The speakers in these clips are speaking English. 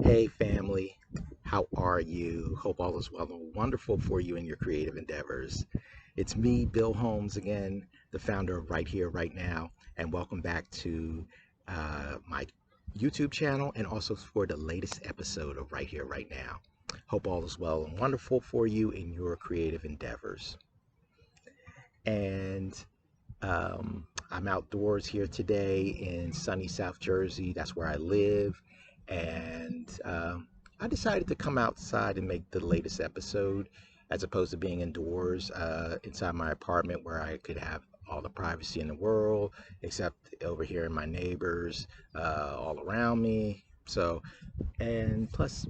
Hey family, how are you? Hope all is well and wonderful for you in your creative endeavors. It's me, Bill Holmes, again, the founder of Right Here, Right Now, and welcome back to my YouTube channel and also for the latest episode of Right Here, Right Now. Hope all is well and wonderful for you in your creative endeavors. And I'm outdoors here today in sunny South Jersey. That's where I live. And I decided to come outside and make the latest episode as opposed to being indoors inside my apartment where I could have all the privacy in the world, except over here in my neighbors all around me. So, and plus,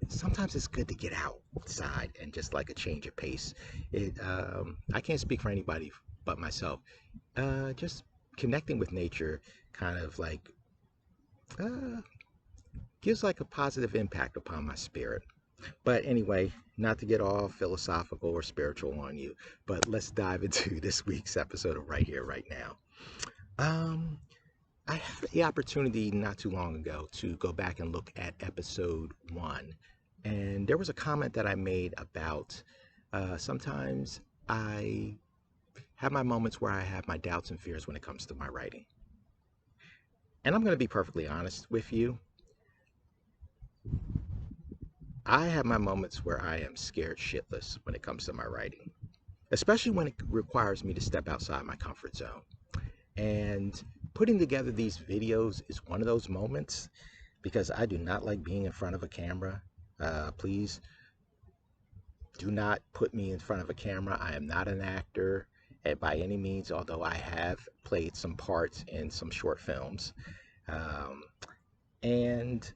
sometimes it's good to get outside and just like a change of pace. I can't speak for anybody but myself. Just connecting with nature kind of like uh, gives like a positive impact upon my spirit. But anyway, not to get all philosophical or spiritual on you, but let's dive into this week's episode of Right Here, Right Now. Um, I had the opportunity not too long ago to go back and look at episode one, and there was a comment that I made about sometimes I have my moments where I have my doubts and fears when it comes to my writing. And I'm going to be perfectly honest with you. I have my moments where I am scared shitless when it comes to my writing, especially when it requires me to step outside my comfort zone. And putting together these videos is one of those moments because I do not like being in front of a camera. Please do not put me in front of a camera. I am not an actor by any means, although I have played some parts in some short films. Um, and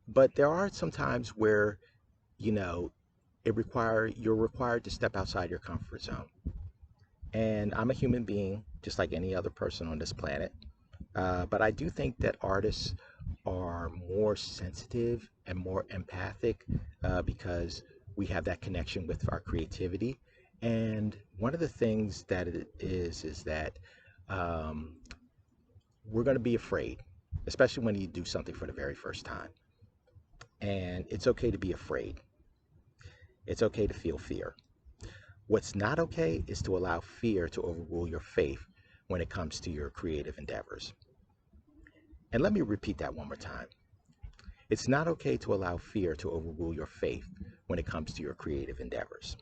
but there are some times where you know you're required to step outside your comfort zone. And I'm a human being just like any other person on this planet, but I do think that artists are more sensitive and more empathic because we have that connection with our creativity. And one of the things that it is that um, we're going to be afraid, especially when you do something for the very first time. And it's okay to be afraid. It's okay to feel fear. What's not okay is to allow fear to overrule your faith when it comes to your creative endeavors. And let me repeat that one more time. It's not okay to allow fear to overrule your faith when it comes to your creative endeavors.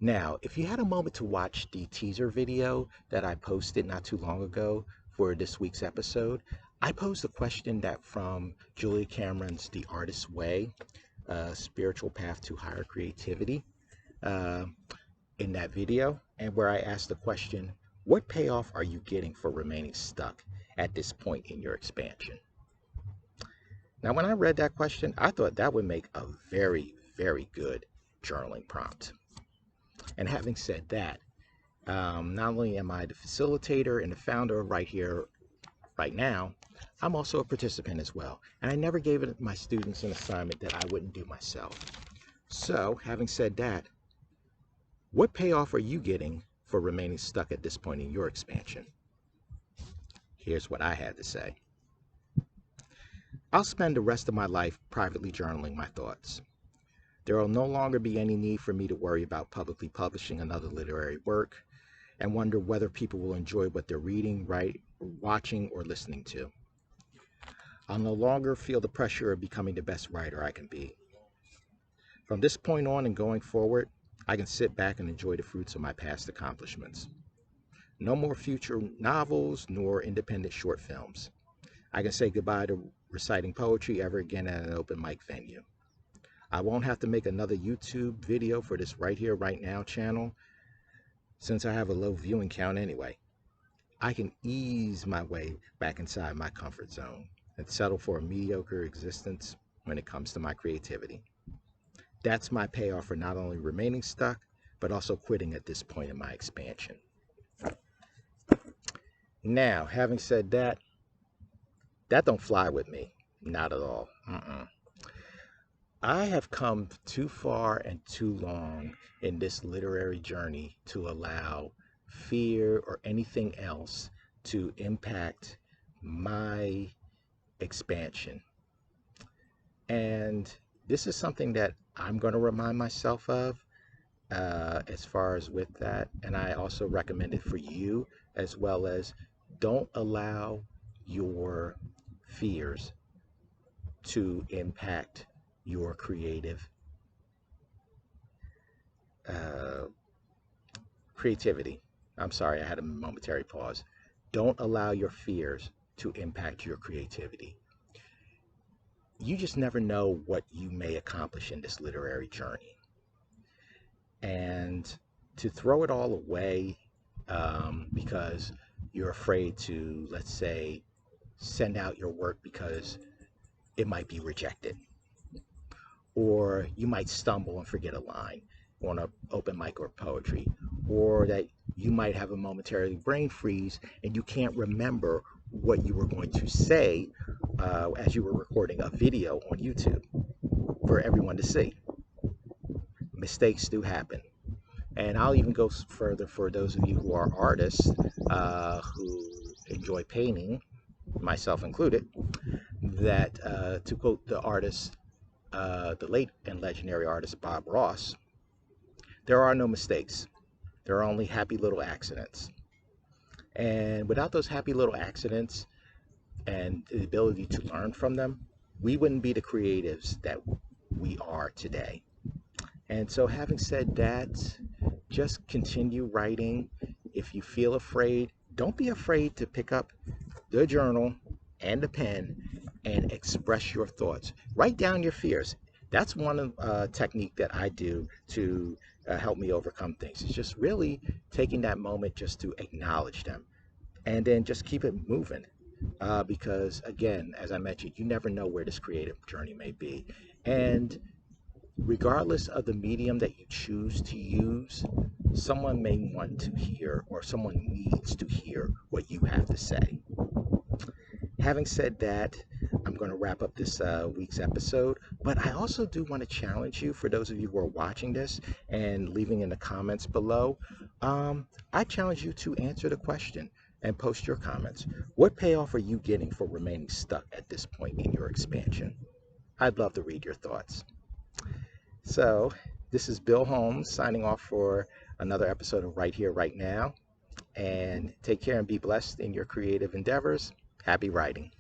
Now, if you had a moment to watch the teaser video that I posted not too long ago for this week's episode, I posed a question that from Julia Cameron's The Artist's Way, Spiritual Path to Higher Creativity, uh, in that video, and where I asked the question, what payoff are you getting for remaining stuck at this point in your expansion? Now, when I read that question, I thought that would make a very, very good journaling prompt. And having said that, not only am I the facilitator and the founder of Right Here, Right Now, I'm also a participant as well. And I never gave it my students an assignment that I wouldn't do myself. So, having said that, what payoff are you getting for remaining stuck at this point in your expansion? Here's what I had to say. I'll spend the rest of my life privately journaling my thoughts. There will no longer be any need for me to worry about publicly publishing another literary work and wonder whether people will enjoy what they're reading, watching, or listening to. I'll no longer feel the pressure of becoming the best writer I can be. From this point on and going forward, I can sit back and enjoy the fruits of my past accomplishments. No more future novels nor independent short films. I can say goodbye to reciting poetry ever again at an open mic venue. I won't have to make another YouTube video for this Right Here, Right Now channel since I have a low viewing count anyway. I can ease my way back inside my comfort zone and settle for a mediocre existence when it comes to my creativity. That's my payoff for not only remaining stuck, but also quitting at this point in my expansion. Now, having said that, that don't fly with me. Not at all. I have come too far and too long in this literary journey to allow fear or anything else to impact my expansion. And this is something that I'm going to remind myself of as far as with that. And I also recommend it for you as well as don't allow your fears to impact your creative uh, creativity. I'm sorry, I had a momentary pause. Don't allow your fears to impact your creativity. You just never know what you may accomplish in this literary journey. And to throw it all away because you're afraid to, let's say, send out your work because it might be rejected, or you might stumble and forget a line on an open mic or poetry, or that you might have a momentary brain freeze and you can't remember what you were going to say as you were recording a video on YouTube for everyone to see. Mistakes do happen. And I'll even go further for those of you who are artists who enjoy painting, myself included, that to quote the artist, the late and legendary artist Bob Ross, there are no mistakes. There are only happy little accidents. And without those happy little accidents and the ability to learn from them, we wouldn't be the creatives that we are today. And so, having said that, just continue writing. If you feel afraid, don't be afraid to pick up the journal and the pen and express your thoughts. Write down your fears. That's one technique that I do to help me overcome things. It's just really taking that moment just to acknowledge them and then just keep it moving. Because again, as I mentioned, you never know where this creative journey may be. And regardless of the medium that you choose to use, someone may want to hear or someone needs to hear what you have to say. Having said that, I'm going to wrap up this week's episode, but I also do want to challenge you, for those of you who are watching this and leaving in the comments below. I challenge you to answer the question and post your comments. What payoff are you getting for remaining stuck at this point in your expansion? I'd love to read your thoughts. So, this is Bill Holmes signing off for another episode of Right Here, Right Now. And take care and be blessed in your creative endeavors. Happy writing.